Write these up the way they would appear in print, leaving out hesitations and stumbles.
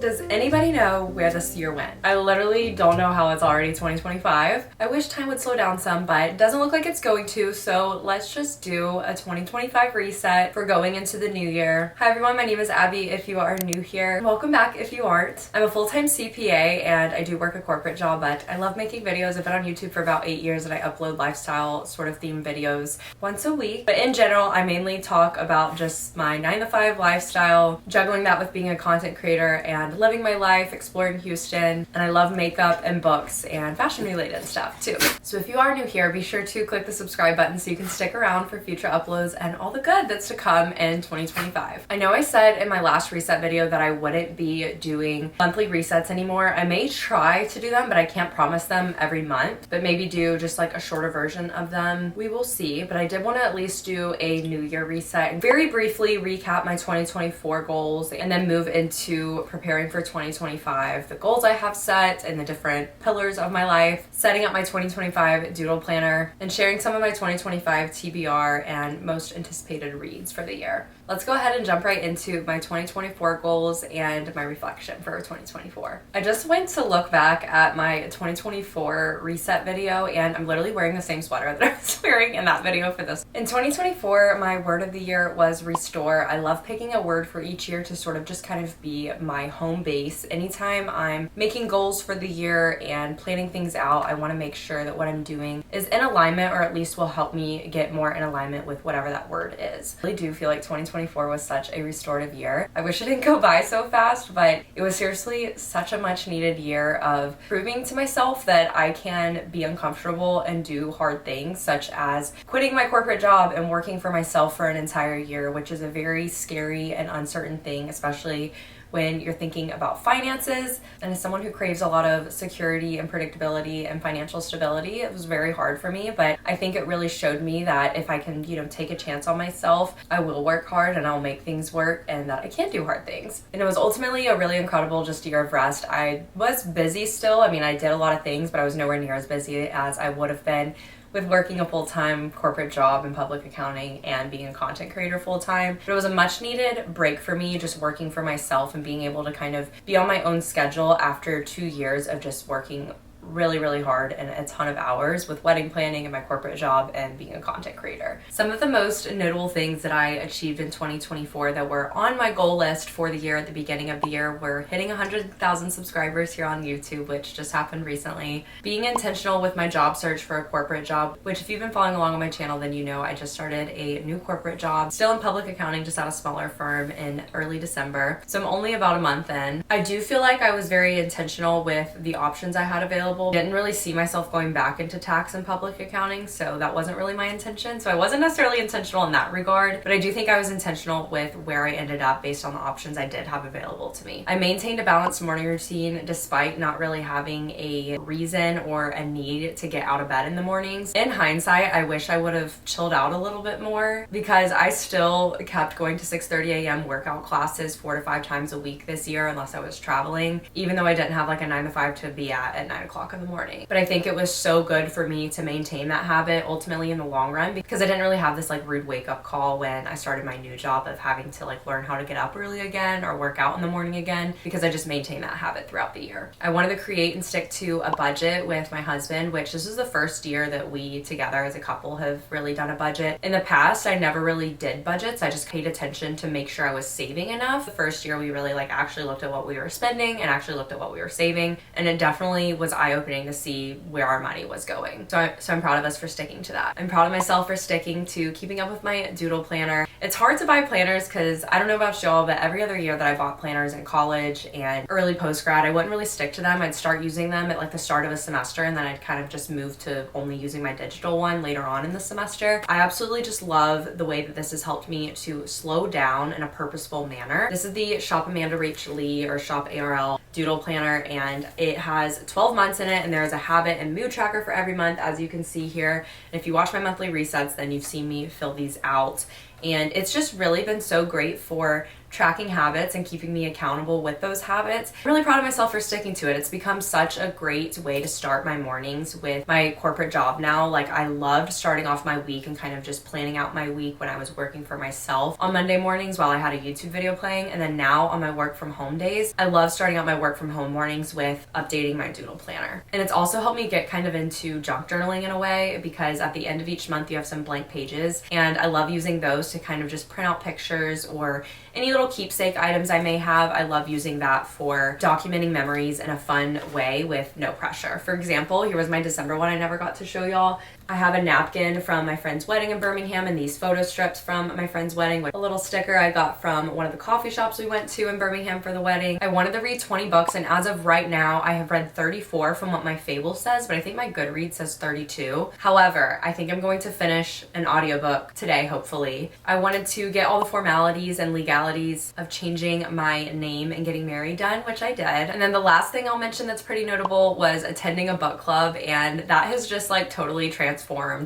Does anybody know where this year went? I literally don't know how it's already 2025. I wish time would slow down some, but it doesn't look like it's going to, so let's just do a 2025 reset for going into the new year. Hi everyone, my name is Abby if you are new here. Welcome back if you aren't. I'm a full-time CPA and I do work a corporate job, but I love making videos. I've been on YouTube for about 8 years and I upload lifestyle sort of themed videos once a week. But in general, I mainly talk about just my 9-to-5 lifestyle, juggling that with being a content creator and living my life, exploring Houston, and I love makeup and books and fashion related stuff too. So if you are new here, be sure to click the subscribe button so you can stick around for future uploads and all the good that's to come in 2025. I know I said in my last reset video that I wouldn't be doing monthly resets anymore. I may try to do them, but I can't promise them every month, but maybe do just like a shorter version of them. We will see, but I did want to at least do a new year reset and very briefly recap my 2024 goals and then move into preparing for 2025, the goals I have set and the different pillars of my life, setting up my 2025 doodle planner, and sharing some of my 2025 TBR and most anticipated reads for the year. Let's go ahead and jump right into my 2024 goals and my reflection for 2024. I just went to look back at my 2024 reset video and I'm literally wearing the same sweater that I was wearing in that video for this. In 2024, my word of the year was restore. I love picking a word for each year to sort of just kind of be my home base. Anytime I'm making goals for the year and planning things out, I want to make sure that what I'm doing is in alignment, or at least will help me get more in alignment with whatever that word is. I really do feel like 2024 was such a restorative year. I wish it didn't go by so fast, but it was seriously such a much needed year of proving to myself that I can be uncomfortable and do hard things, such as quitting my corporate job and working for myself for an entire year, which is a very scary and uncertain thing, especially when you're thinking about finances. And as someone who craves a lot of security and predictability and financial stability, it was very hard for me, but I think it really showed me that if I can, take a chance on myself, I will work hard and I'll make things work, and that I can do hard things. And it was ultimately a really incredible just year of rest. I was busy still. I did a lot of things, but I was nowhere near as busy as I would have been with working a full-time corporate job in public accounting and being a content creator full-time. But it was a much needed break for me, just working for myself and being able to kind of be on my own schedule after 2 years of just working really hard and a ton of hours with wedding planning and my corporate job and being a content creator. Some of the most notable things that I achieved in 2024 that were on my goal list for the year at the beginning of the year were hitting 100,000 subscribers here on YouTube, which just happened recently, being intentional with my job search for a corporate job, which if you've been following along on my channel, then you know I just started a new corporate job, still in public accounting, just at a smaller firm in early December. So I'm only about a month in. I do feel like I was very intentional with the options I had available. Didn't really see myself going back into tax and public accounting, so that wasn't really my intention. So I wasn't necessarily intentional in that regard, but I do think I was intentional with where I ended up based on the options I did have available to me. I maintained a balanced morning routine despite not really having a reason or a need to get out of bed in the mornings. In hindsight, I wish I would have chilled out a little bit more, because I still kept going to 6:30 a.m. workout classes 4 to 5 times a week this year, unless I was traveling, even though I didn't have like a 9-to-5 to be at 9 o'clock in the morning. But I think it was so good for me to maintain that habit ultimately in the long run, because I didn't really have this like rude wake up call when I started my new job of having to like learn how to get up early again or work out in the morning again, because I just maintained that habit throughout the year. I wanted to create and stick to a budget with my husband, which this is the first year that we together as a couple have really done a budget. In the past, I never really did budgets. I just paid attention to make sure I was saving enough. The first year we really like actually looked at what we were spending and actually looked at what we were saving, and it definitely was eye-opening to see where our money was going. So I'm proud of us for sticking to that. I'm proud of myself for sticking to keeping up with my doodle planner. It's hard to buy planners because I don't know about y'all, but every other year that I bought planners in college and early post-grad, I wouldn't really stick to them. I'd start using them at like the start of a semester, and then I'd kind of just move to only using my digital one later on in the semester. I absolutely just love the way that this has helped me to slow down in a purposeful manner. This is the Shop Amanda Rach Lee, or Shop ARL doodle planner, and it has 12 months in it, and there is a habit and mood tracker for every month, as you can see here. And if you watch my monthly resets, then you've seen me fill these out. And it's just really been so great for tracking habits and keeping me accountable with those habits. I'm really proud of myself for sticking to it. It's become such a great way to start my mornings with my corporate job now. Like, I loved starting off my week and kind of just planning out my week when I was working for myself on Monday mornings while I had a YouTube video playing. And then now on my work from home days, I love starting out my work from home mornings with updating my doodle planner. And it's also helped me get kind of into junk journaling in a way, because at the end of each month you have some blank pages, and I love using those to kind of just print out pictures or any little keepsake items I may have. I love using that for documenting memories in a fun way with no pressure. For example, here was my December one I never got to show y'all. I have a napkin from my friend's wedding in Birmingham and these photo strips from my friend's wedding with a little sticker I got from one of the coffee shops we went to in Birmingham for the wedding. I wanted to read 20 books, and as of right now, I have read 34 from what my Fable says, but I think my Goodreads says 32. However, I think I'm going to finish an audiobook today, hopefully. I wanted to get all the formalities and legalities of changing my name and getting married done, which I did. And then the last thing I'll mention that's pretty notable was attending a book club, and that has just like totally transformed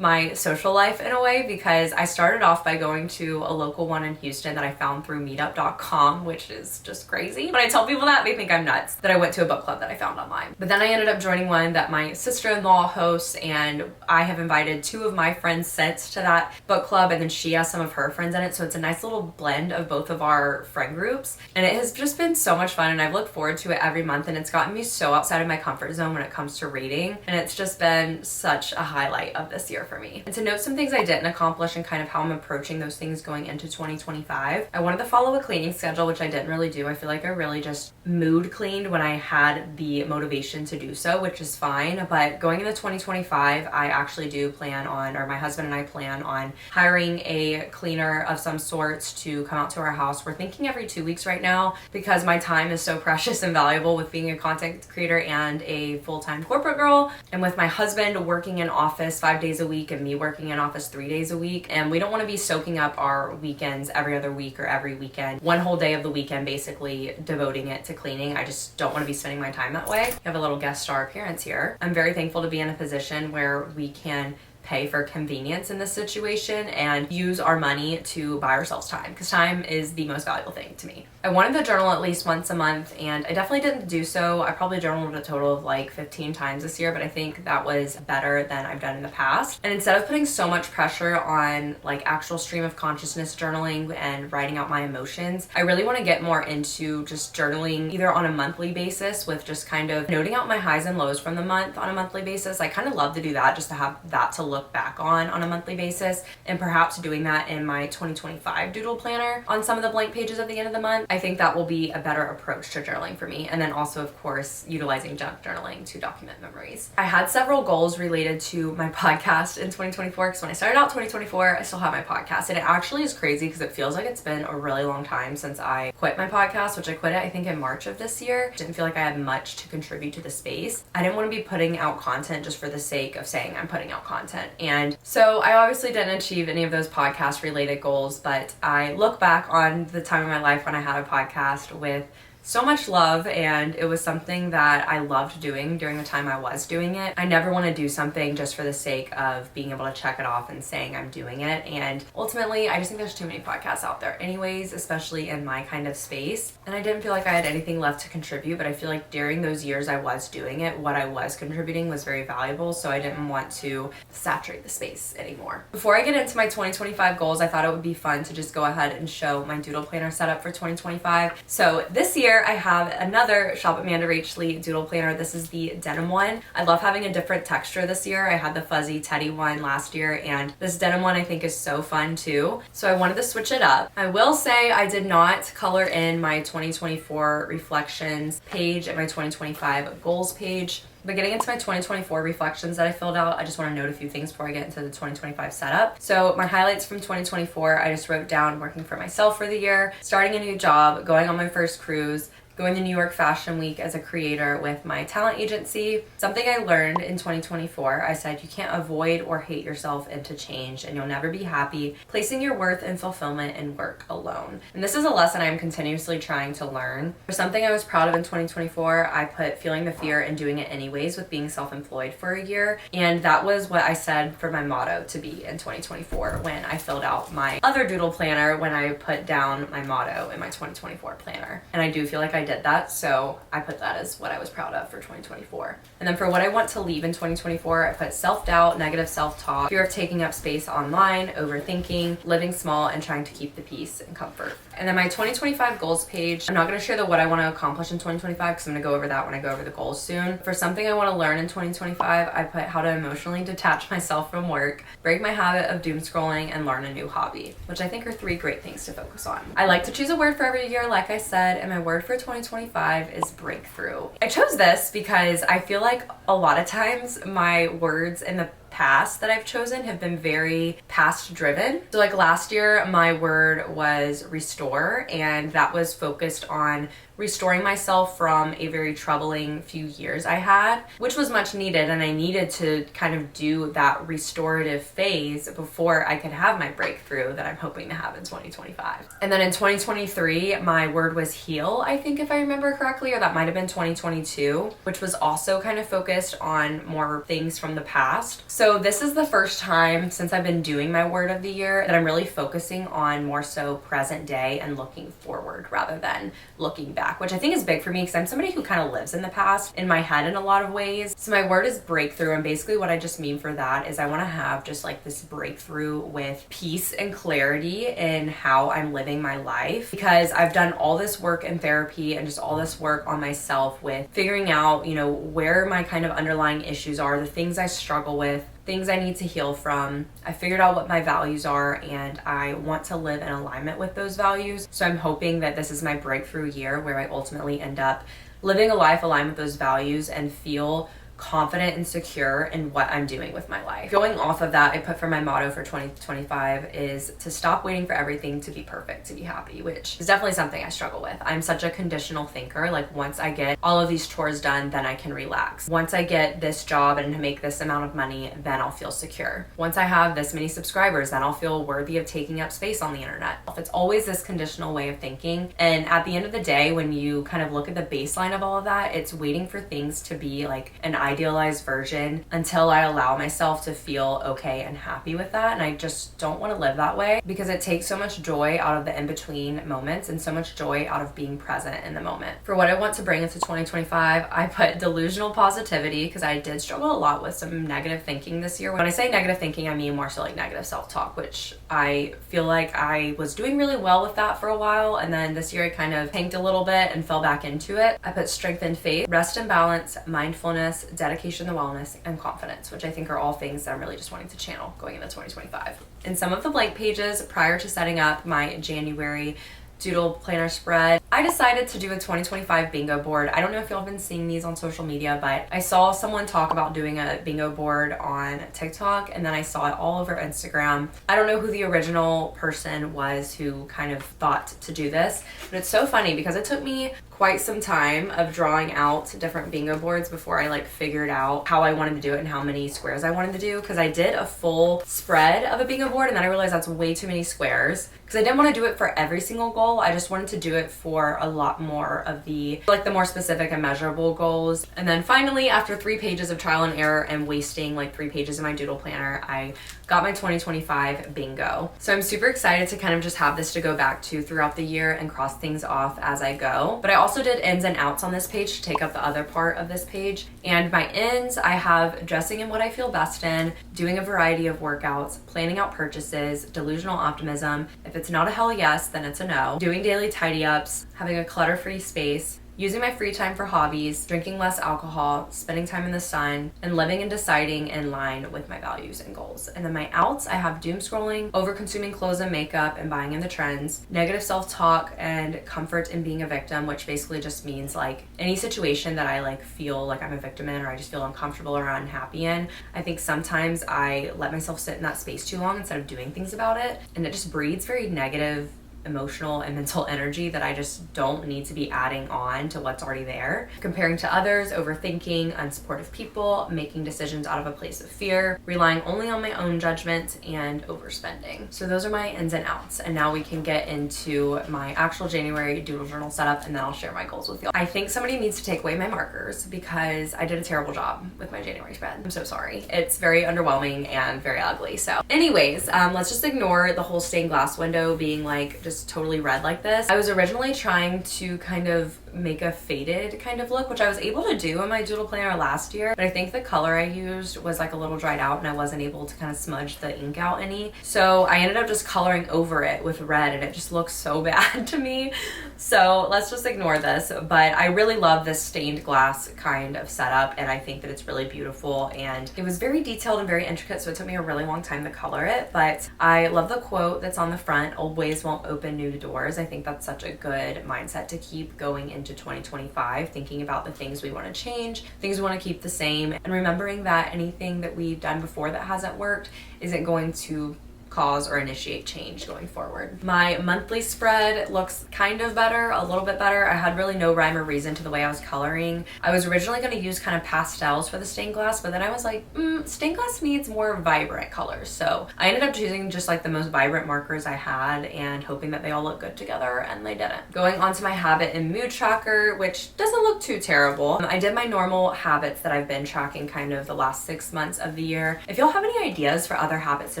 my social life in a way, because I started off by going to a local one in Houston that I found through meetup.com, which is just crazy. When I tell people that, they think I'm nuts that I went to a book club that I found online. But then I ended up joining one that my sister-in-law hosts, and I have invited 2 of my friends since to that book club, and then she has some of her friends in it, so it's a nice little blend of both of our friend groups, and it has just been so much fun, and I've looked forward to it every month, and it's gotten me so outside of my comfort zone when it comes to reading, and it's just been such a highlight of this year for me. And to note some things I didn't accomplish and kind of how I'm approaching those things going into 2025, I wanted to follow a cleaning schedule, which I didn't really do. I feel like I really just mood cleaned when I had the motivation to do so, which is fine. But going into 2025, I actually do plan on, or my husband and I plan on hiring a cleaner of some sorts to come out to our house. We're thinking every 2 weeks right now, because my time is so precious and valuable with being a content creator and a full-time corporate girl, and with my husband working in office 5 days a week and me working in office 3 days a week. And we don't want to be soaking up our weekends every other week or every weekend, one whole day of the weekend basically devoting it to cleaning. I just don't want to be spending my time that way. We have a little guest star appearance here. I'm very thankful to be in a position where we can pay for convenience in this situation and use our money to buy ourselves time, because time is the most valuable thing to me. I wanted to journal at least once a month, and I definitely didn't do so. I probably journaled a total of like 15 times this year, but I think that was better than I've done in the past. And instead of putting so much pressure on like actual stream of consciousness journaling and writing out my emotions, I really want to get more into just journaling either on a monthly basis with just kind of noting out my highs and lows from the month on a monthly basis. I kind of love to do that, just to have that to look back on a monthly basis, and perhaps doing that in my 2025 doodle planner on some of the blank pages at the end of the month. I think that will be a better approach to journaling for me. And then also, of course, utilizing junk journaling to document memories. I had several goals related to my podcast in 2024, because when I started out 2024, I still have my podcast, and it actually is crazy because it feels like it's been a really long time since I quit my podcast, which I quit it I think in March of this year. Didn't feel like I had much to contribute to the space. I didn't want to be putting out content just for the sake of saying I'm putting out content. And so I obviously didn't achieve any of those podcast related goals, but I look back on the time of my life when I had a podcast with so much love, and it was something that I loved doing during the time I was doing it. I never want to do something just for the sake of being able to check it off and saying I'm doing it. And ultimately, I just think there's too many podcasts out there anyways, especially in my kind of space. And I didn't feel like I had anything left to contribute, but I feel like during those years I was doing it, what I was contributing was very valuable, so I didn't want to saturate the space anymore. Before I get into my 2025 goals, I thought it would be fun to just go ahead and show my doodle planner setup for 2025. So this year, I have another Shop Amanda Rach Lee doodle planner. This is the denim one. I love having a different texture this year. I had the fuzzy teddy one last year, and this denim one I think is so fun too. So I wanted to switch it up. I will say I did not color in my 2024 reflections page and my 2025 goals page. But getting into my 2024 reflections that I filled out, I just want to note a few things before I get into the 2025 setup. So my highlights from 2024, I just wrote down working for myself for the year, starting a new job, going on my first cruise, going to New York Fashion Week as a creator with my talent agency. Something I learned in 2024, I said you can't avoid or hate yourself into change, and you'll never be happy placing your worth and fulfillment in work alone. And this is a lesson I'm continuously trying to learn. For something I was proud of in 2024, I put feeling the fear and doing it anyways with being self-employed for a year. And that was what I said for my motto to be in 2024 when I filled out my other doodle planner, when I put down my motto in my 2024 planner. And I do feel like I did that, so I put that as what I was proud of for 2024. And then for what I want to leave in 2024, I put self-doubt, negative self-talk, fear of taking up space online, overthinking, living small, and trying to keep the peace and comfort. And then my 2025 goals page, I'm not going to share what I want to accomplish in 2025 because I'm going to go over that when I go over the goals soon. For something I want to learn in 2025, I put how to emotionally detach myself from work, break my habit of doom scrolling, and learn a new hobby, which I think are 3 great things to focus on. I like to choose a word for every year, like I said, and my word for 2025 is breakthrough. I chose this because I feel like a lot of times my words in the past that I've chosen have been very past driven. So like last year, my word was restore, and that was focused on restoring myself from a very troubling few years I had, which was much needed, and I needed to kind of do that restorative phase before I could have my breakthrough that I'm hoping to have in 2025. And then in 2023, my word was heal, I think, if I remember correctly, or that might have been 2022, which was also kind of focused on more things from the past. So this is the first time since I've been doing my word of the year that I'm really focusing on more so present day and looking forward rather than looking back, which I think is big for me because I'm somebody who kind of lives in the past in my head in a lot of ways. So my word is breakthrough, and basically what I just mean for that is I want to have just like this breakthrough with peace and clarity in how I'm living my life, because I've done all this work in therapy and just all this work on myself with figuring out, where my kind of underlying issues are, the things I struggle with, things I need to heal from. I figured out what my values are, and I want to live in alignment with those values. So I'm hoping that this is my breakthrough year where I ultimately end up living a life aligned with those values and feel confident and secure in what I'm doing with my life. Going off of that, I put for my motto for 2025 is to stop waiting for everything to be perfect to be happy, which is definitely something I struggle with. I'm such a conditional thinker. Like once I get all of these chores done, then I can relax. Once I get this job and make this amount of money, then I'll feel secure. Once I have this many subscribers, then I'll feel worthy of taking up space on the internet. It's always this conditional way of thinking. And at the end of the day, when you kind of look at the baseline of all of that, it's waiting for things to be like an idealized version until I allow myself to feel okay and happy with that. And I just don't want to live that way because it takes so much joy out of the in-between moments and so much joy out of being present in the moment. For what I want to bring into 2025, I put delusional positivity because I did struggle a lot with some negative thinking this year. When I say negative thinking, I mean more so like negative self-talk, which I feel like I was doing really well with that for a while. And then this year I kind of tanked a little bit and fell back into it. I put strength and faith, rest and balance, mindfulness, dedication to wellness, and confidence, which I think are all things that I'm really just wanting to channel going into 2025. In some of the blank pages prior to setting up my January doodle planner spread, I decided to do a 2025 bingo board. I don't know if y'all have been seeing these on social media, but I saw someone talk about doing a bingo board on TikTok, and then I saw it all over Instagram. I don't know who the original person was who kind of thought to do this, but it's so funny because it took me quite some time of drawing out different bingo boards before I figured out how I wanted to do it and how many squares I wanted to do, because I did a full spread of a bingo board and then I realized that's way too many squares because I didn't want to do it for every single goal. I just wanted to do it for a lot more of the the more specific and measurable goals. And then finally, after 3 pages of trial and error and wasting 3 pages in my doodle planner, I got my 2025 bingo. So I'm super excited to kind of just have this to go back to throughout the year and cross things off as I go. But I also did ins and outs on this page to take up the other part of this page. And my ins, I have dressing in what I feel best in, doing a variety of workouts, planning out purchases, delusional optimism. If it's not a hell yes, then it's a no. Doing daily tidy ups, having a clutter-free space, using my free time for hobbies, drinking less alcohol, spending time in the sun, and living and deciding in line with my values and goals. And then my outs, I have doom scrolling, over-consuming clothes and makeup and buying in the trends, negative self-talk, and comfort in being a victim, which basically just means any situation that I feel like I'm a victim in, or I just feel uncomfortable or unhappy in. I think sometimes I let myself sit in that space too long instead of doing things about it, and it just breeds very negative emotional and mental energy that I just don't need to be adding on to what's already there. Comparing to others, overthinking, unsupportive people, making decisions out of a place of fear, relying only on my own judgment, and overspending. So those are my ins and outs. And now we can get into my actual January doodle journal setup, and then I'll share my goals with you. I think somebody needs to take away my markers because I did a terrible job with my January spread. I'm so sorry. It's very underwhelming and very ugly. So anyways, let's just ignore the whole stained glass window being like just totally red like this. I was originally trying to kind of make a faded kind of look, which I was able to do in my doodle planner last year, but I think the color I used was like a little dried out and I wasn't able to kind of smudge the ink out any. So I ended up just coloring over it with red and it just looks so bad to me. So let's just ignore this, but I really love this stained glass kind of setup and I think that it's really beautiful and it was very detailed and very intricate, so it took me a really long time to color it, but I love the quote that's on the front, "Old ways won't open new doors." I think that's such a good mindset to keep going into 2025, thinking about the things we want to change, things we want to keep the same, and remembering that anything that we've done before that hasn't worked isn't going to cause or initiate change going forward. My monthly spread looks kind of better, a little bit better. I had really no rhyme or reason to the way I was coloring. I was originally going to use kind of pastels for the stained glass, but then I was like, stained glass needs more vibrant colors. So I ended up choosing just like the most vibrant markers I had and hoping that they all look good together, and they didn't. Going on to my habit and mood tracker, which doesn't look too terrible. I did my normal habits that I've been tracking kind of the last 6 months of the year. If y'all have any ideas for other habits to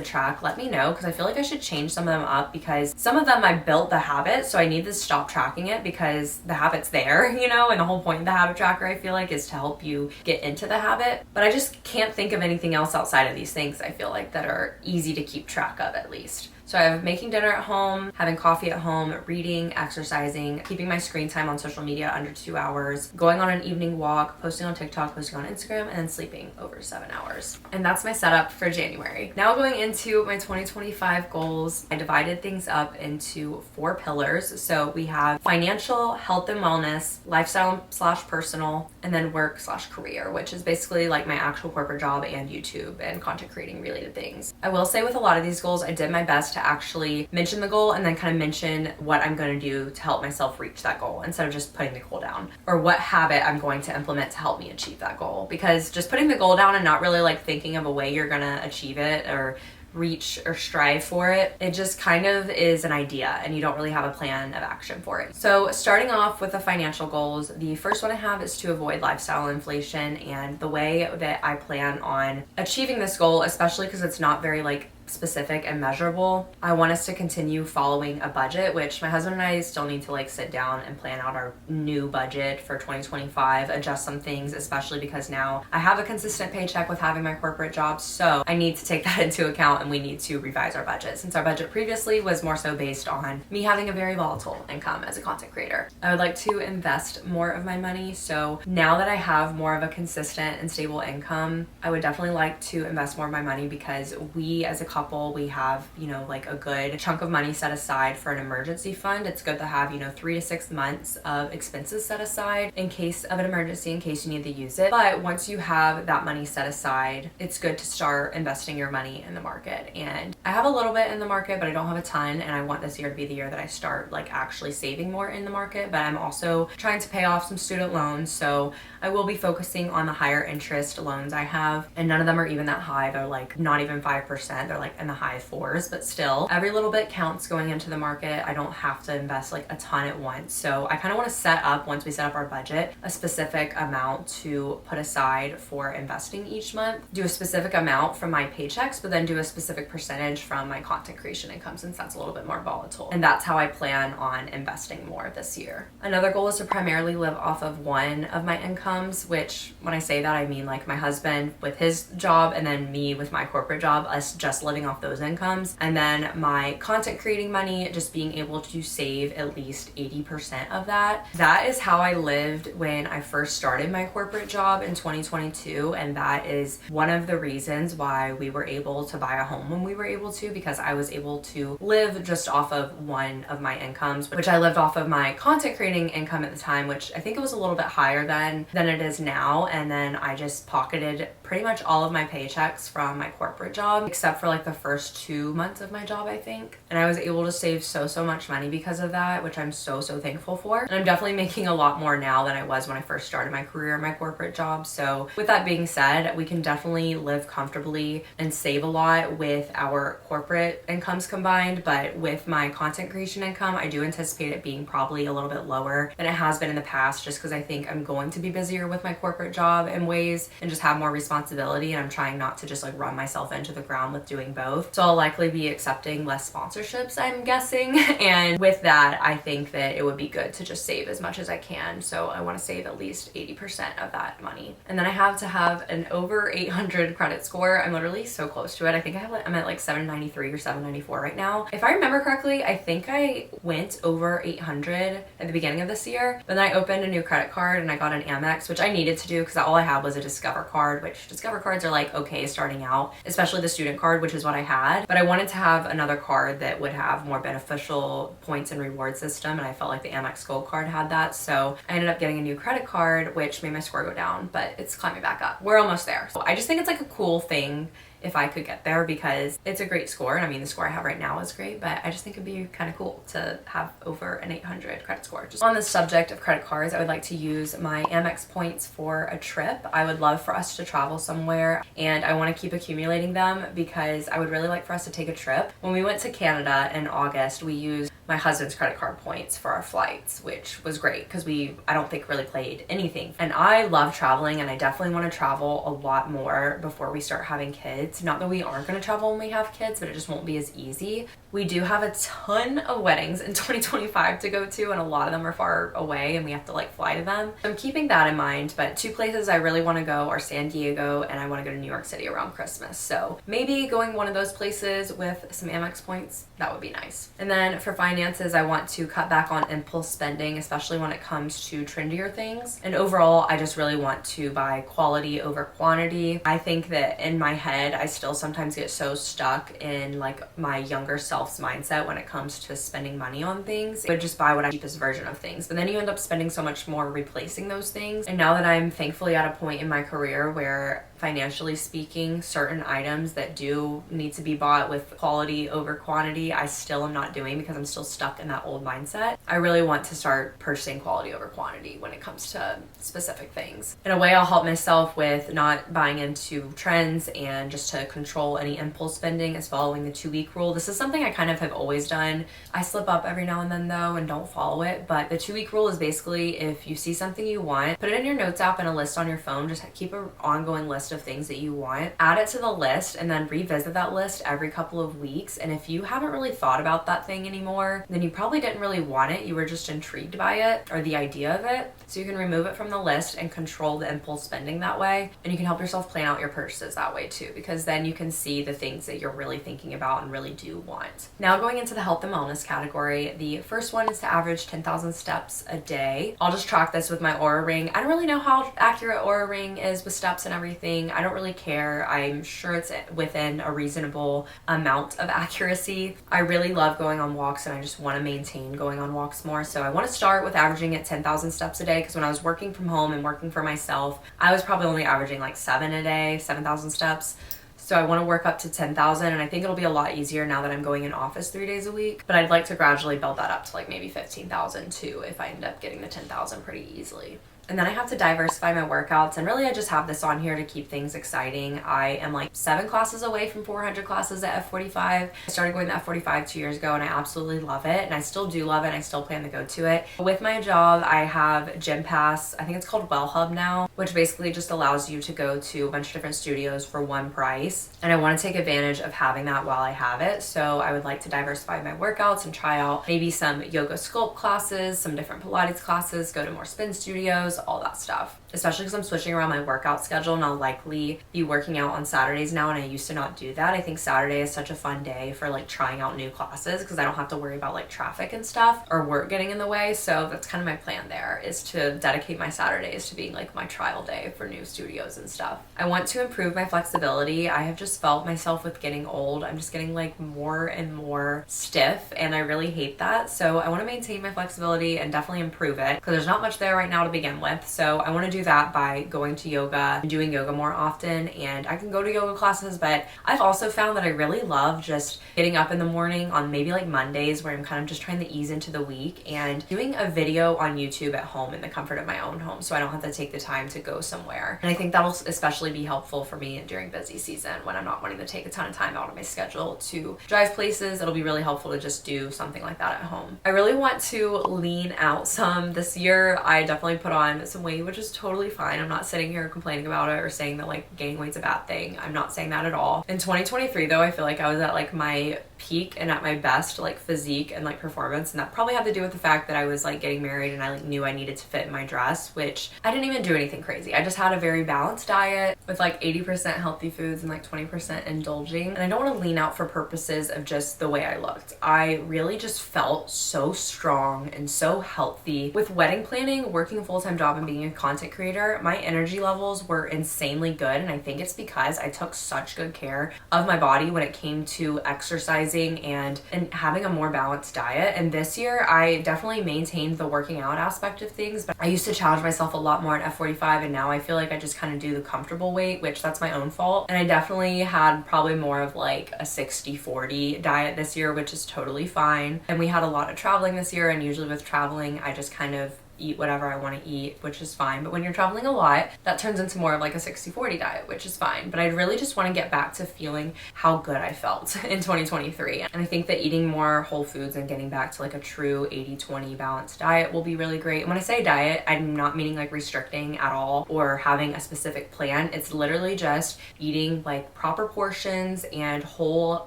track, let me know, because I feel like I should change some of them up because some of them I built the habit, so I need to stop tracking it because the habit's there, you know, and the whole point of the habit tracker I feel like is to help you get into the habit. But I just can't think of anything else outside of these things I feel like that are easy to keep track of at least. So I have making dinner at home, having coffee at home, reading, exercising, keeping my screen time on social media under 2 hours, going on an evening walk, posting on TikTok, posting on Instagram, and then sleeping over 7 hours. And that's my setup for January. Now going into my 2025 goals, I divided things up into 4 pillars. So we have financial, health and wellness, lifestyle/personal, and then work/career, which is basically like my actual corporate job and YouTube and content creating related things. I will say with a lot of these goals, I did my best to actually mention the goal and then kind of mention what I'm going to do to help myself reach that goal instead of just putting the goal down, or what habit I'm going to implement to help me achieve that goal. Because just putting the goal down and not really like thinking of a way you're going to achieve it or reach or strive for it, it just kind of is an idea and you don't really have a plan of action for it. So starting off with the financial goals, the first one I have is to avoid lifestyle inflation, and the way that I plan on achieving this goal, especially because it's not very like specific and measurable, I want us to continue following a budget, which my husband and I still need to like sit down and plan out our new budget for 2025, adjust some things, especially because now I have a consistent paycheck with having my corporate job, so I need to take that into account and we need to revise our budget, since our budget previously was more so based on me having a very volatile income as a content creator. I would like to invest more of my money, so now that I have more of a consistent and stable income, I would definitely like to invest more of my money because we as a couple, we have, you know, like a good chunk of money set aside for an emergency fund. It's good to have, you know, 3 to 6 months of expenses set aside in case of an emergency, in case you need to use it. But once you have that money set aside, it's good to start investing your money in the market. And I have a little bit in the market, but I don't have a ton. And I want this year to be the year that I start like actually saving more in the market. But I'm also trying to pay off some student loans. So I will be focusing on the higher interest loans I have. And none of them are even that high. They're like not even 5%. They're like in the high 4s, but still every little bit counts going into the market. I don't have to invest like a ton at once. So I kind of want to set up, once we set up our budget, a specific amount to put aside for investing each month, do a specific amount from my paychecks, but then do a specific percentage from my content creation income, since that's a little bit more volatile. And that's how I plan on investing more this year. Another goal is to primarily live off of one of my incomes, which when I say that, I mean like my husband with his job and then me with my corporate job, us just living off those incomes, and then my content creating money just being able to save at least 80% of that. That is how I lived when I first started my corporate job in 2022, and that is one of the reasons why we were able to buy a home when we were able to, because I was able to live just off of one of my incomes, which I lived off of my content creating income at the time, which I think it was a little bit higher than it is now, and then I just pocketed pretty much all of my paychecks from my corporate job, except for like the first 2 months of my job, I think. And I was able to save so much money because of that, which I'm so thankful for. And I'm definitely making a lot more now than I was when I first started my career in my corporate job. So with that being said, we can definitely live comfortably and save a lot with our corporate incomes combined. But with my content creation income, I do anticipate it being probably a little bit lower than it has been in the past, just because I think I'm going to be busier with my corporate job in ways and just have more responsibility. And I'm trying not to just like run myself into the ground with doing both. So I'll likely be accepting less sponsorships, I'm guessing. And with that, I think that it would be good to just save as much as I can. So I want to save at least 80% of that money. And then I have to have an over 800 credit score. I'm literally so close to it. I think I'm at like 793 or 794 right now. If I remember correctly, I think I went over 800 at the beginning of this year. But then I opened a new credit card and I got an Amex, which I needed to do because all I had was a Discover card, which Discover cards are like okay starting out, especially the student card, which is what I had. But I wanted to have another card that would have more beneficial points and reward system, and I felt like the Amex Gold card had that. So I ended up getting a new credit card, which made my score go down, but it's climbing back up. We're almost there. So I just think it's like a cool thing if I could get there because it's a great score. And I mean, the score I have right now is great, but I just think it'd be kind of cool to have over an 800 credit score. Just on the subject of credit cards, I would like to use my Amex points for a trip. I would love for us to travel somewhere and I want to keep accumulating them because I would really like for us to take a trip. When we went to Canada in August, we used my husband's credit card points for our flights, which was great because I don't think really paid anything. And I love traveling and I definitely want to travel a lot more before we start having kids. Not that we aren't going to travel when we have kids, but it just won't be as easy. We do have a ton of weddings in 2025 to go to, and a lot of them are far away and we have to like fly to them. So I'm keeping that in mind, but 2 places I really want to go are San Diego and I want to go to New York City around Christmas. So maybe going one of those places with some Amex points, that would be nice. And then for finances, I want to cut back on impulse spending, especially when it comes to trendier things. And overall, I just really want to buy quality over quantity. I think that in my head, I still sometimes get so stuck in like my younger self's mindset when it comes to spending money on things. I would just buy what I cheapest version of things, but then you end up spending so much more replacing those things. And now that I'm thankfully at a point in my career where financially speaking, certain items that do need to be bought with quality over quantity, I still am not doing because I'm still stuck in that old mindset. I really want to start purchasing quality over quantity when it comes to specific things. In a way, I'll help myself with not buying into trends and just to control any impulse spending is following the 2-week rule. This is something I kind of have always done. I slip up every now and then though and don't follow it, but the 2-week rule is basically if you see something you want, put it in your notes app and a list on your phone. Just keep an ongoing list of things that you want, add it to the list, and then revisit that list every couple of weeks. And if you haven't really thought about that thing anymore, then you probably didn't really want it. You were just intrigued by it or the idea of it. So you can remove it from the list and control the impulse spending that way. And you can help yourself plan out your purchases that way too, because then you can see the things that you're really thinking about and really do want. Now going into the health and wellness category, the first one is to average 10,000 steps a day. I'll just track this with my Oura Ring. I don't really know how accurate Oura Ring is with steps and everything. I don't really care. I'm sure it's within a reasonable amount of accuracy. I really love going on walks and I just want to maintain going on walks more. So I want to start with averaging at 10,000 steps a day because when I was working from home and working for myself, I was probably only averaging like 7,000 steps. So I want to work up to 10,000, and I think it'll be a lot easier now that I'm going in office 3 days a week. But I'd like to gradually build that up to like maybe 15,000 too if I end up getting the 10,000 pretty easily. And then I have to diversify my workouts, and really I just have this on here to keep things exciting. I am like 7 classes away from 400 classes at F45. I started going to F45 2 years ago and I absolutely love it, and I still do love it, and I still plan to go to it. With my job, I have Gym Pass. I think it's called Well Hub now, which basically just allows you to go to a bunch of different studios for one price. And I want to take advantage of having that while I have it. So I would like to diversify my workouts and try out maybe some yoga sculpt classes, some different Pilates classes, go to more spin studios, all that stuff. Especially because I'm switching around my workout schedule and I'll likely be working out on Saturdays now, and I used to not do that. I think Saturday is such a fun day for like trying out new classes because I don't have to worry about like traffic and stuff or work getting in the way. So that's kind of my plan there, is to dedicate my Saturdays to being like my trial day for new studios and stuff. I want to improve my flexibility. I have just felt myself with getting old. I'm just getting like more and more stiff and I really hate that. So I want to maintain my flexibility and definitely improve it because there's not much there right now to begin with. with. So I want to do that by going to yoga and doing yoga more often. And I can go to yoga classes, but I've also found that I really love just getting up in the morning on maybe like Mondays where I'm kind of just trying to ease into the week and doing a video on YouTube at home in the comfort of my own home, so I don't have to take the time to go somewhere. And I think that'll especially be helpful for me during busy season when I'm not wanting to take a ton of time out of my schedule to drive places. It'll be really helpful to just do something like that at home. I really want to lean out some this year. I definitely put on some weight, which is totally fine. I'm not sitting here complaining about it or saying that like gaining weight's a bad thing. I'm not saying that at all. In 2023 though, I feel like I was at like my peak and at my best like physique and like performance, and that probably had to do with the fact that I was like getting married and I like knew I needed to fit in my dress, which I didn't even do anything crazy. I just had a very balanced diet with like 80% healthy foods and like 20% indulging. And I don't want to lean out for purposes of just the way I looked. I really just felt so strong and so healthy. With wedding planning, working a full-time job and being a content creator, my energy levels were insanely good, and I think it's because I took such good care of my body when it came to exercising and having a more balanced diet. And this year I definitely maintained the working out aspect of things, but I used to challenge myself a lot more at F45, and now I feel like I just kind of do the comfortable weight, which that's my own fault. And I definitely had probably more of like a 60-40 diet this year, which is totally fine. And we had a lot of traveling this year, and usually with traveling I just kind of eat whatever I want to eat, which is fine. But when you're traveling a lot, that turns into more of like a 60-40 diet, which is fine. But I really just want to get back to feeling how good I felt in 2023. And I think that eating more whole foods and getting back to like a true 80-20 balanced diet will be really great. And when I say diet, I'm not meaning like restricting at all or having a specific plan. It's literally just eating like proper portions and whole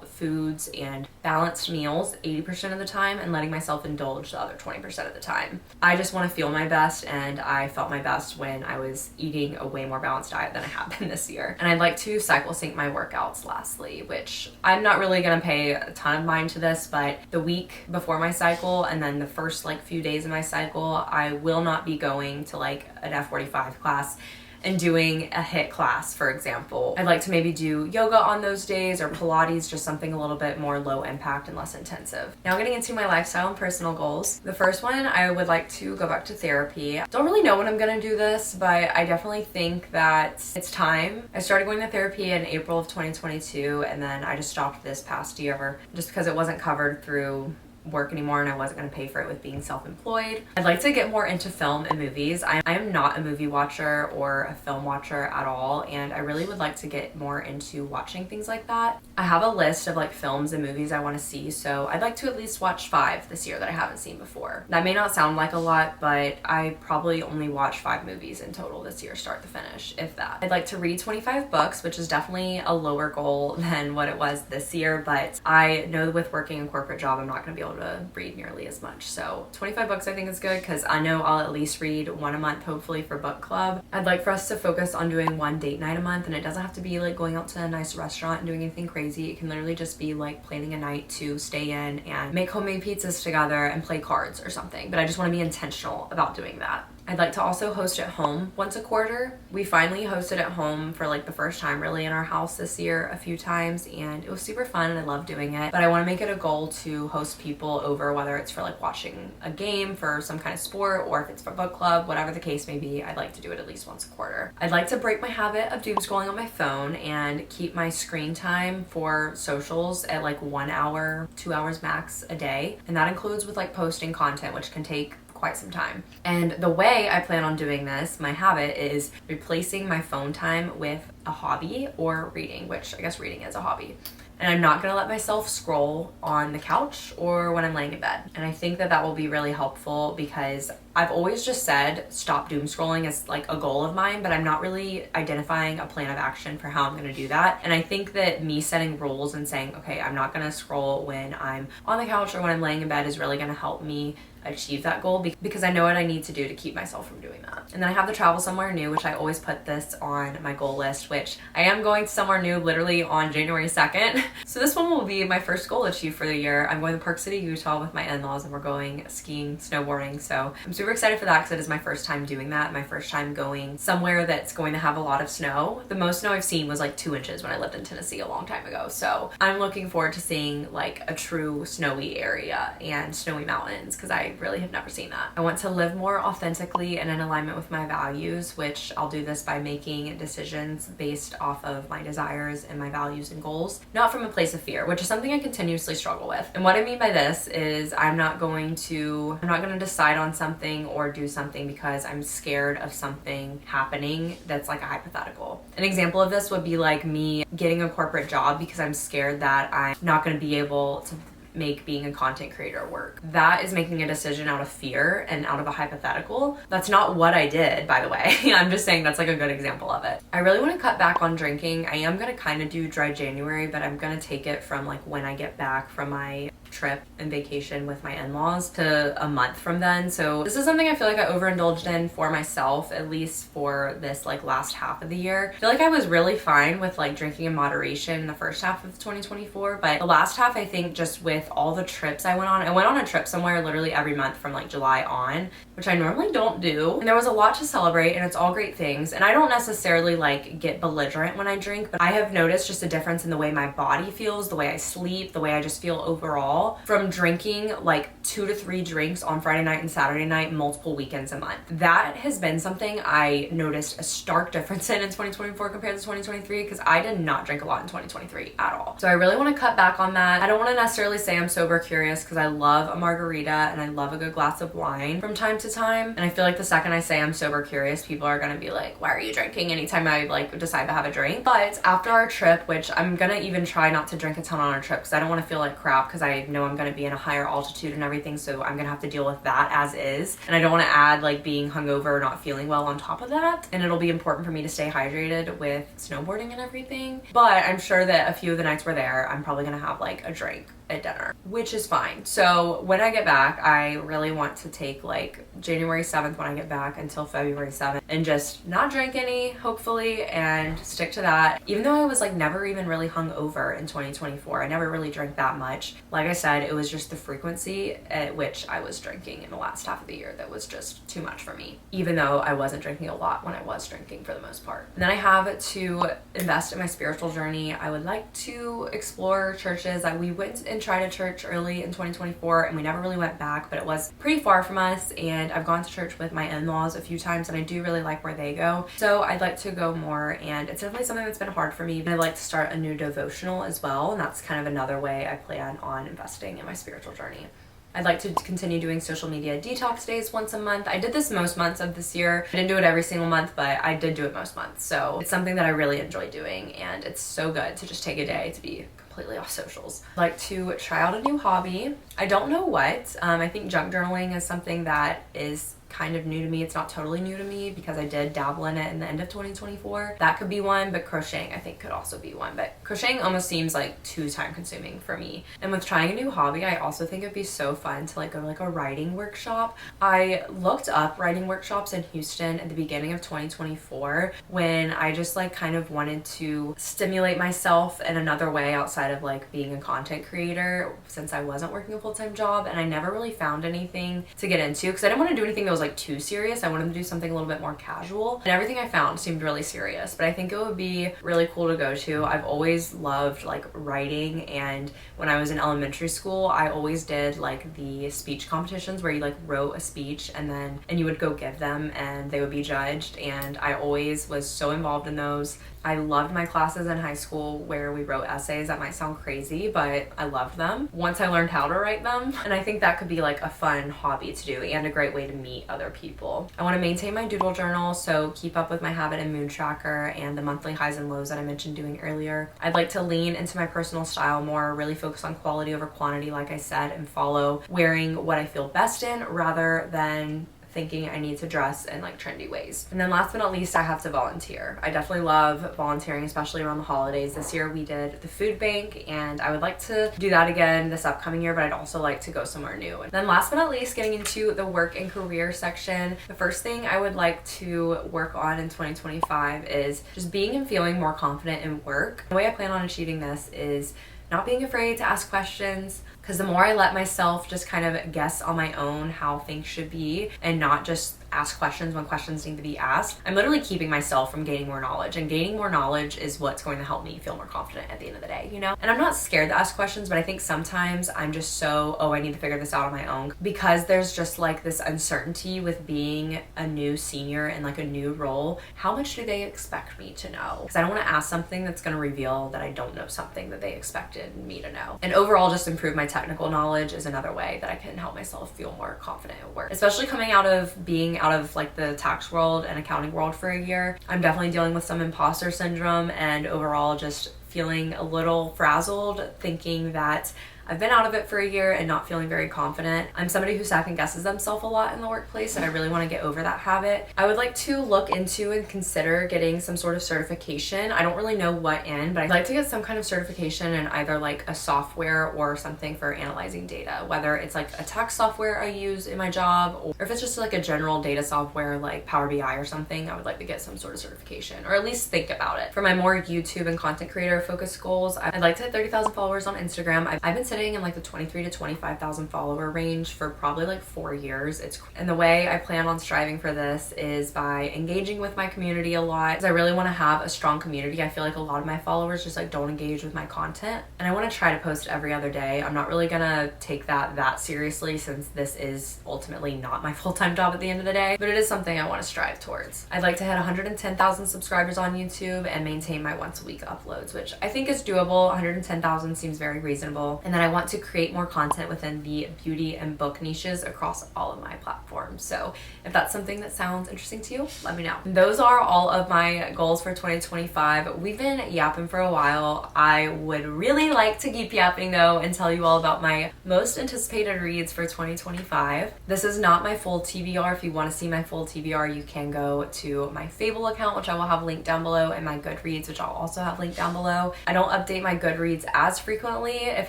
foods and balanced meals 80% of the time, and letting myself indulge the other 20% of the time. I just want to feel my best, and I felt my best when I was eating a way more balanced diet than I have been this year. And I'd like to cycle sync my workouts lastly, which I'm not really gonna pay a ton of mind to this, but the week before my cycle and then the first like few days of my cycle, I will not be going to like an F45 class and doing a HIIT class, for example. I'd like to maybe do yoga on those days or Pilates, just something a little bit more low impact and less intensive. Now getting into my lifestyle and personal goals. The first one, I would like to go back to therapy. Don't really know when I'm gonna do this, but I definitely think that it's time. I started going to therapy in April of 2022, and then I just stopped this past year just because it wasn't covered through work anymore and I wasn't going to pay for it with being self-employed. I'd like to get more into film and movies. I am not a movie watcher or a film watcher at all, and I really would like to get more into watching things like that. I have a list of like films and movies I want to see, so I'd like to at least watch 5 this year that I haven't seen before. That may not sound like a lot, but I probably only watched 5 movies in total this year, start to finish, if that. I'd like to read 25 books, which is definitely a lower goal than what it was this year, but I know with working a corporate job I'm not going to be able to read nearly as much. So 25 books I think is good, because I know I'll at least read 1 a month, hopefully, for book club. I'd like for us to focus on doing 1 date night a month, and it doesn't have to be like going out to a nice restaurant and doing anything crazy. It can literally just be like planning a night to stay in and make homemade pizzas together and play cards or something. But I just want to be intentional about doing that. I'd like to also host at home once a quarter. We finally hosted at home for like the first time really in our house this year a few times, and it was super fun and I love doing it. But I want to make it a goal to host people over, whether it's for like watching a game for some kind of sport or if it's for book club, whatever the case may be. I'd like to do it at least once a quarter. I'd like to break my habit of doom scrolling on my phone and keep my screen time for socials at like 1 hour, 2 hours max a day. And that includes with like posting content, which can take quite some time. And the way I plan on doing this, my habit, is replacing my phone time with a hobby or reading, which I guess reading is a hobby. And I'm not gonna let myself scroll on the couch or when I'm laying in bed. And I think that that will be really helpful, because I've always just said stop doom scrolling as like a goal of mine, but I'm not really identifying a plan of action for how I'm gonna do that. And I think that me setting rules and saying, okay, I'm not gonna scroll when I'm on the couch or when I'm laying in bed is really gonna help me achieve that goal, because I know what I need to do to keep myself from doing that. And then I have to travel somewhere new, which I always put this on my goal list, which I am going to somewhere new literally on January 2nd. So this one will be my first goal achieved for the year. I'm going to Park City, Utah with my in-laws, and we're going skiing, snowboarding. So I'm super excited for that, because it is my first time doing that, my first time going somewhere that's going to have a lot of snow. The most snow I've seen was like 2 inches when I lived in Tennessee a long time ago. So I'm looking forward to seeing like a true snowy area and snowy mountains, because I I really have never seen that. I want to live more authentically and in alignment with my values, which I'll do this by making decisions based off of my desires and my values and goals, not from a place of fear, which is something I continuously struggle with. And what I mean by this is I'm not going to decide on something or do something because I'm scared of something happening that's like a hypothetical. An example of this would be like me getting a corporate job because I'm scared that I'm not going to be able to make being a content creator work. That is making a decision out of fear and out of a hypothetical. That's not what I did, by the way. I'm just saying that's like a good example of it. I really want to cut back on drinking. I am going to kind of do dry January, but I'm going to take it from like when I get back from my trip and vacation with my in-laws to a month from then. So this is something I feel like I overindulged in for myself, at least for this like last half of the year. I feel like I was really fine with like drinking in moderation in the first half of 2024, but the last half, I think just with all the trips I went on a trip somewhere literally every month from like July on, which I normally don't do. And there was a lot to celebrate and it's all great things. And I don't necessarily like get belligerent when I drink, but I have noticed just a difference in the way my body feels, the way I sleep, the way I just feel overall from drinking like 2 to 3 drinks on Friday night and Saturday night, multiple weekends a month. That has been something I noticed a stark difference in 2024 compared to 2023 because I did not drink a lot in 2023 at all. So I really want to cut back on that. I don't want to necessarily say I'm sober curious because I love a margarita and I love a good glass of wine from time to time. And I feel like the second I say I'm sober curious, people are going to be like, why are you drinking anytime I like decide to have a drink? But after our trip, which I'm going to even try not to drink a ton on our trip because I don't want to feel like crap because I know I'm going to be in a higher altitude and everything, so I'm going to have to deal with that as is. And I don't want to add like being hungover or not feeling well on top of that. And it'll be important for me to stay hydrated with snowboarding and everything. But I'm sure that a few of the nights we're there, I'm probably going to have like a drink at dinner, which is fine. So when I get back, I really want to take like January 7th when I get back until February 7th and just not drink any, hopefully, and stick to that. Even though I was like never even really hungover in 2024, I never really drank that much. Like I said, it was just the frequency at which I was drinking in the last half of the year that was just too much for me, even though I wasn't drinking a lot when I was drinking for the most part. And then I have to invest in my spiritual journey. I would like to explore churches. We went and tried a church early in 2024 and we never really went back, but it was pretty far from us, and I've gone to church with my in-laws a few times and I do really like where they go, so I'd like to go more. And it's definitely something that's been hard for me, but I'd like to start a new devotional as well, and that's kind of another way I plan on investing in my spiritual journey. I'd like to continue doing social media detox days once a month. I did this most months of this year. I didn't do it every single month, but I did do it most months. So it's something that I really enjoy doing, and it's so good to just take a day to be completely off socials. I'd like to try out a new hobby. I don't know what. I think junk journaling is something that is kind of new to me. It's not totally new to me because I did dabble in it in the end of 2024. That could be one, but crocheting I think could also be one. But crocheting almost seems like too time consuming for me. And with trying a new hobby, I also think it'd be so fun to like go to like a writing workshop. I looked up writing workshops in Houston at the beginning of 2024 when I just like kind of wanted to stimulate myself in another way outside of like being a content creator, since I wasn't working a full-time job, and I never really found anything to get into because I didn't want to do anything that was like too serious. I wanted to do something a little bit more casual, and everything I found seemed really serious, but I think it would be really cool to go to. I've always loved like writing, and when I was in elementary school I always did like the speech competitions where you like wrote a speech and you would go give them and they would be judged, and I always was so involved in those. I loved my classes in high school where we wrote essays. That might sound crazy, but I loved them once I learned how to write them. And I think that could be like a fun hobby to do and a great way to meet other people. I want to maintain my doodle journal, so keep up with my habit and mood tracker and the monthly highs and lows that I mentioned doing earlier. I'd like to lean into my personal style more, really focus on quality over quantity, like I said, and follow wearing what I feel best in rather than thinking I need to dress in like trendy ways. And then last but not least, I have to volunteer. I definitely love volunteering, especially around the holidays. This year we did the food bank, and I would like to do that again this upcoming year, but I'd also like to go somewhere new. And then last but not least, getting into the work and career section, the first thing I would like to work on in 2025 is just being and feeling more confident in work. The way I plan on achieving this is not being afraid to ask questions, because the more I let myself just kind of guess on my own how things should be and not just ask questions when questions need to be asked, I'm literally keeping myself from gaining more knowledge, and gaining more knowledge is what's going to help me feel more confident at the end of the day, you know? And I'm not scared to ask questions, but I think sometimes I'm just so, oh, I need to figure this out on my own, because there's just like this uncertainty with being a new senior in like a new role. How much do they expect me to know? Because I don't want to ask something that's going to reveal that I don't know something that they expected me to know. And overall, just improve my technical knowledge is another way that I can help myself feel more confident at work. Especially coming out of being out of like the tax world and accounting world for a year, I'm definitely dealing with some imposter syndrome and overall just feeling a little frazzled, thinking that I've been out of it for a year and not feeling very confident. I'm somebody who second guesses themselves a lot in the workplace, and I really want to get over that habit. I would like to look into and consider getting some sort of certification. I don't really know what in, but I'd like to get some kind of certification in either like a software or something for analyzing data, whether it's like a tax software I use in my job, or if it's just like a general data software like Power BI or something. I would like to get some sort of certification, or at least think about it. For my more YouTube and content creator focused goals, I'd like to hit 30,000 followers on Instagram. I've been sitting in like the 23 to 25,000 follower range for probably like 4 years. And the way I plan on striving for this is by engaging with my community a lot, because I really want to have a strong community. I feel like a lot of my followers just like don't engage with my content, and I want to try to post every other day. I'm not really gonna take that seriously, since this is ultimately not my full-time job at the end of the day, but it is something I want to strive towards. I'd like to hit 110,000 subscribers on YouTube and maintain my once a week uploads, which I think is doable. 110,000 seems very reasonable. And then I want to create more content within the beauty and book niches across all of my platforms. So if that's something that sounds interesting to you, let me know. Those are all of my goals for 2025. We've been yapping for a while. I would really like to keep yapping though and tell you all about my most anticipated reads for 2025. This is not my full TBR. If you want to see my full TBR, you can go to my Fable account, which I will have linked down below, and my Goodreads, which I'll also have linked down below. I don't update my Goodreads as frequently. If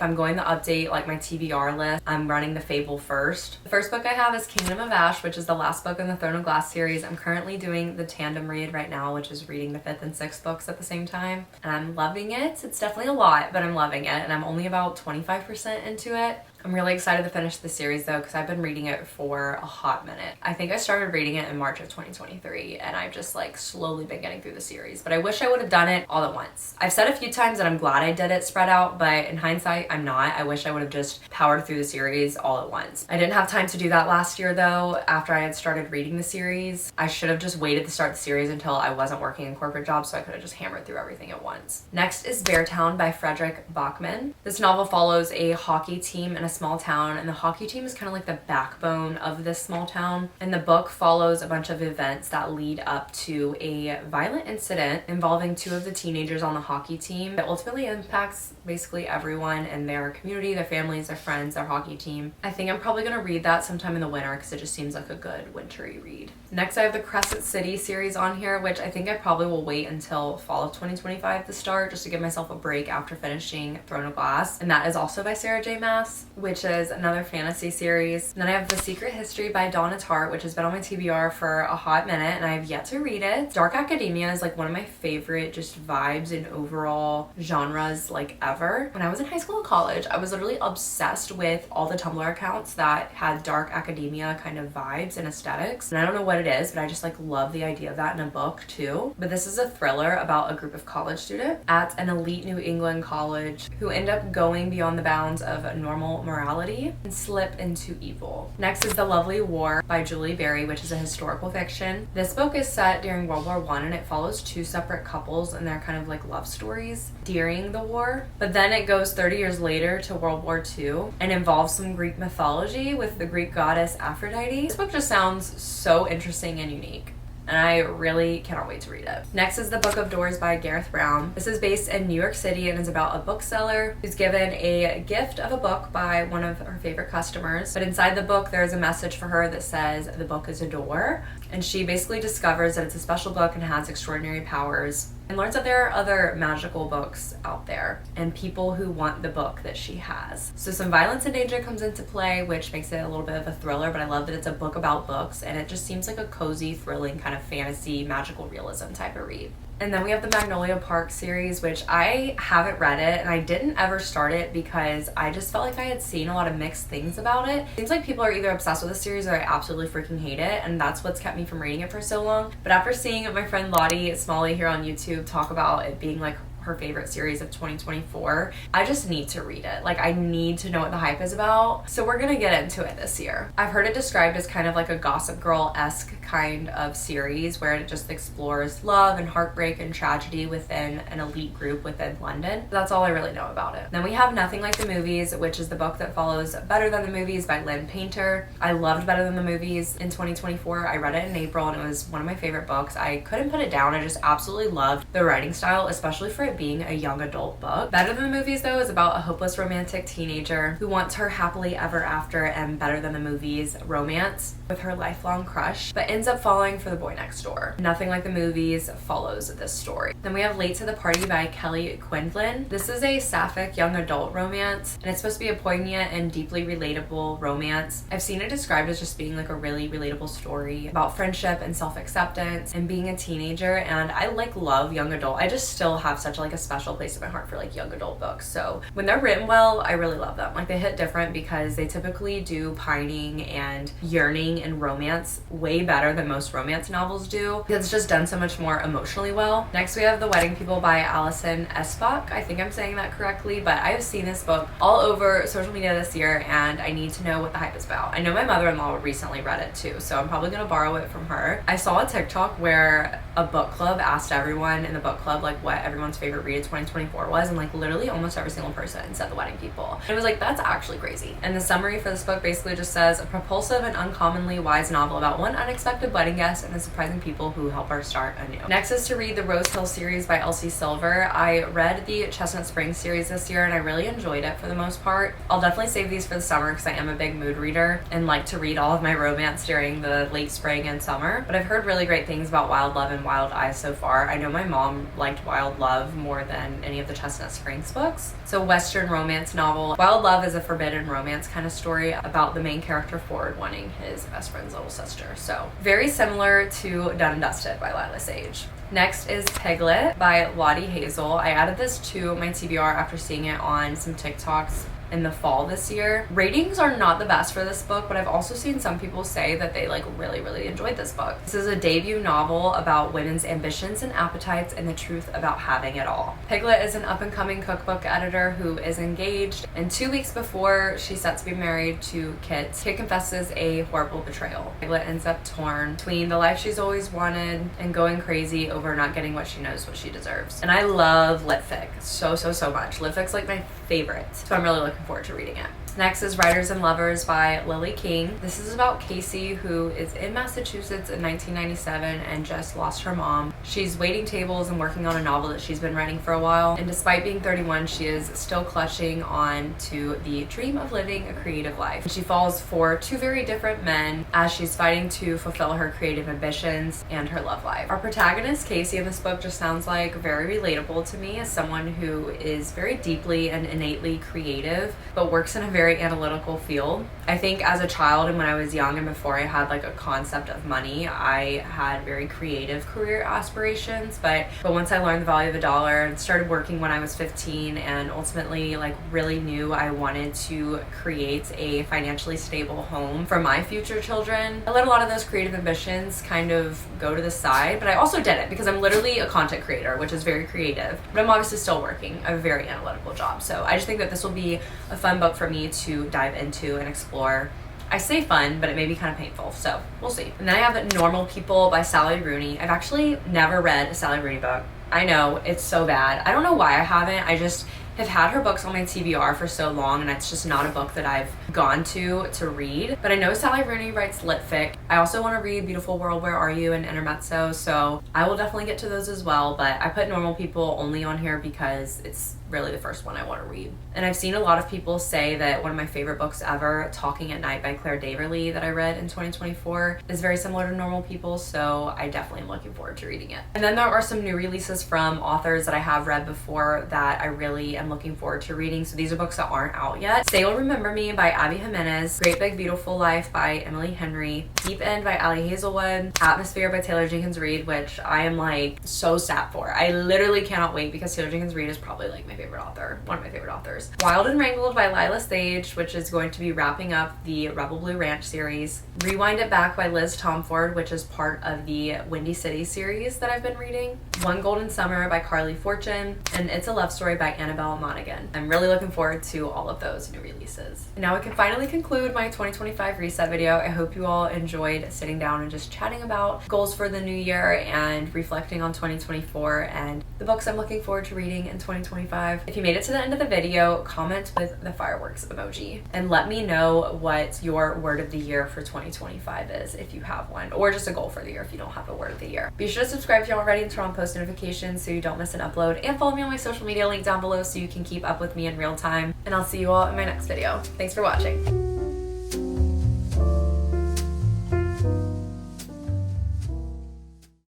I'm going to update like my TBR list, I'm running the Fable first. The first book I have is Kingdom of Ash, which is the last book in the Throne of Glass series. I'm currently doing the tandem read right now, which is reading the 5th and 6th books at the same time, and I'm loving it. It's definitely a lot, but I'm loving it, and I'm only about 25% into it. I'm really excited to finish the series though, because I've been reading it for a hot minute. I think I started reading it in March of 2023, and I've just like slowly been getting through the series, but I wish I would have done it all at once. I've said a few times that I'm glad I did it spread out, but in hindsight, I'm not. I wish I would have just powered through the series all at once. I didn't have time to do that last year though. After I had started reading the series, I should have just waited to start the series until I wasn't working in corporate jobs, so I could have just hammered through everything at once. Next is Beartown by Frederick Bachman. This novel follows a hockey team in a small town, and the hockey team is kind of like the backbone of this small town. And the book follows a bunch of events that lead up to a violent incident involving 2 of the teenagers on the hockey team that ultimately impacts basically everyone in their community, their families, their friends, their hockey team. I think I'm probably gonna read that sometime in the winter, because it just seems like a good wintry read. Next, I have the Crescent City series on here, which I think I probably will wait until fall of 2025 to start, just to give myself a break after finishing Throne of Glass. And that is also by Sarah J. Maas, which is another fantasy series. And then I have The Secret History by Donna Tartt, which has been on my TBR for a hot minute, and I have yet to read it. Dark academia is like one of my favorite just vibes and overall genres like ever. When I was in high school and college, I was literally obsessed with all the Tumblr accounts that had dark academia kind of vibes and aesthetics. And I don't know what it is, but I just like love the idea of that in a book too. But this is a thriller about a group of college students at an elite New England college who end up going beyond the bounds of normal morality and slip into evil. Next is The Lovely War by Julie Berry, which is a historical fiction. This book is set during World War I, and it follows 2 separate couples and their kind of like love stories during the war. But then it goes 30 years later to World War II and involves some Greek mythology with the Greek goddess Aphrodite. This book just sounds so interesting and unique, and I really cannot wait to read it. Next is The Book of Doors by Gareth Brown. This is based in New York City and is about a bookseller who's given a gift of a book by one of her favorite customers. But inside the book, there's a message for her that says the book is a door. And she basically discovers that it's a special book and has extraordinary powers, and learns that there are other magical books out there and people who want the book that she has. So some violence and danger comes into play, which makes it a little bit of a thriller, but I love that it's a book about books, and it just seems like a cozy, thrilling kind of fantasy, magical realism type of read. And then we have the Magnolia Park series, which I haven't read it, and I didn't ever start it because I just felt like I had seen a lot of mixed things about it. Seems like people are either obsessed with the series or I absolutely freaking hate it, and that's what's kept me from reading it for so long. But after seeing my friend Lottie Smalley here on YouTube talk about it being like her favorite series of 2024, I just need to read it. Like, I need to know what the hype is about. So we're gonna get into it this year. I've heard it described as kind of like a Gossip Girl-esque kind of series where it just explores love and heartbreak and tragedy within an elite group within London. That's all I really know about it. Then we have Nothing Like the Movies, which is the book that follows Better Than the Movies by Lynn Painter. I loved Better Than the Movies in 2024. I read it in April and it was one of my favorite books. I couldn't put it down. I just absolutely loved the writing style, especially for it being a young adult book. Better Than the Movies, though, is about a hopeless romantic teenager who wants her happily ever after and Better Than the Movies romance with her lifelong crush, but ends up falling for the boy next door. Nothing Like the Movies follows this story. Then we have Late to the Party by Kelly Quinlan. This is a sapphic young adult romance, and it's supposed to be a poignant and deeply relatable romance. I've seen it described as just being like a really relatable story about friendship and self-acceptance and being a teenager, and I like love young adult. I just still have such like a special place in my heart for like young adult books. So when they're written well, I really love them. Like, they hit different because they typically do pining and yearning and romance way better than most romance novels do, because it's just done so much more emotionally well. Next we have The Wedding People by Alison Espach. I think I'm saying that correctly, but I have seen this book all over social media this year and I need to know what the hype is about. I know my mother-in-law recently read it too, so I'm probably gonna borrow it from her. I saw a TikTok where a book club asked everyone in the book club like what everyone's favorite read of 2024 was, and like literally almost every single person said The Wedding People. It was like, that's actually crazy. And the summary for this book basically just says, a propulsive and uncommonly wise novel about one unexpected wedding guest and the surprising people who help her start anew. Next is to read the Rose Hill series by Elsie Silver. I read the Chestnut Springs series this year and I really enjoyed it for the most part. I'll definitely save these for the summer because I am a big mood reader and like to read all of my romance during the late spring and summer. But I've heard really great things about Wild Love and Wild Eyes so far. I know my mom liked Wild Love more than any of the Chestnut Springs books. So Western romance novel. Wild Love is a forbidden romance kind of story about the main character Ford wanting his best friend's little sister. So very similar to Done and Dusted by Lila Sage. Next is Piglet by Lottie Hazel. I added this to my TBR after seeing it on some TikToks in the fall this year. Ratings are not the best for this book, but I've also seen some people say that they like really enjoyed this book. This is a debut novel about women's ambitions and appetites and the truth about having it all. Piglet is an up-and-coming cookbook editor who is engaged, and 2 weeks before she's set to be married to Kit confesses a horrible betrayal. Piglet ends up torn between the life she's always wanted and going crazy over not getting what she knows what she deserves. And I love lit fic so much. Lit fic's like my favorite, so I'm really looking forward to reading it. Next is Writers and Lovers by Lily King. This is about Casey, who is in Massachusetts in 1997 and just lost her mom. She's waiting tables and working on a novel that she's been writing for a while, and despite being 31, she is still clutching on to the dream of living a creative life. She falls for two very different men as she's fighting to fulfill her creative ambitions and her love life. Our protagonist, Casey, in this book just sounds like very relatable to me as someone who is very deeply and innately creative, but works in a very analytical field. I think as a child and when I was young and before I had like a concept of money, I had very creative career aspirations, but once I learned the value of a dollar and started working when I was 15 and ultimately like really knew I wanted to create a financially stable home for my future children, I let a lot of those creative ambitions kind of go to the side, but I also did it because I'm literally a content creator, which is very creative, but I'm obviously still working a very analytical job. So I just think that this will be a fun book for me to dive into and explore. I say fun, but it may be kind of painful, so we'll see. And then I have Normal People by Sally Rooney. I've actually never read a Sally Rooney book. I know, it's so bad. I don't know why I haven't. I just have had her books on my TBR for so long, and it's just not a book that I've gone to read. But I know Sally Rooney writes lit fic. I also want to read Beautiful World, Where Are You, and Intermezzo, so I will definitely get to those as well. But I put Normal People only on here because it's really the first one I want to read. And I've seen a lot of people say that one of my favorite books ever, Talking at Night by Claire Daverly, that I read in 2024, is very similar to Normal People, so I definitely am looking forward to reading it. And then there are some new releases from authors that I have read before that I really am looking forward to reading. So these are books that aren't out yet. Say You'll Remember Me by Abby Jimenez, Great Big Beautiful Life by Emily Henry, Deep End by Ali Hazelwood, Atmosphere by Taylor Jenkins Reid, which I am like so sad for. I literally cannot wait because Taylor Jenkins Reid is probably like my favorite author, one of my favorite authors. Wild and Wrangled by Lila Sage, which is going to be wrapping up the Rebel Blue Ranch series. Rewind It Back by Liz Tomford, which is part of the Windy City series that I've been reading. One Golden Summer by Carly Fortune, and It's a Love Story by Annabelle Monaghan. I'm really looking forward to all of those new releases. And now we can finally conclude my 2025 reset video. I hope you all enjoyed sitting down and just chatting about goals for the new year and reflecting on 2024 and the books I'm looking forward to reading in 2025. If you made it to the end of the video, comment with the fireworks emoji and let me know what your word of the year for 2025 is if you have one, or just a goal for the year if you don't have a word of the year. Be sure to subscribe if you're already and turn on post notifications so you don't miss an upload, and follow me on my social media link down below so you can keep up with me in real time. And I'll see you all in my next video. Thanks for watching.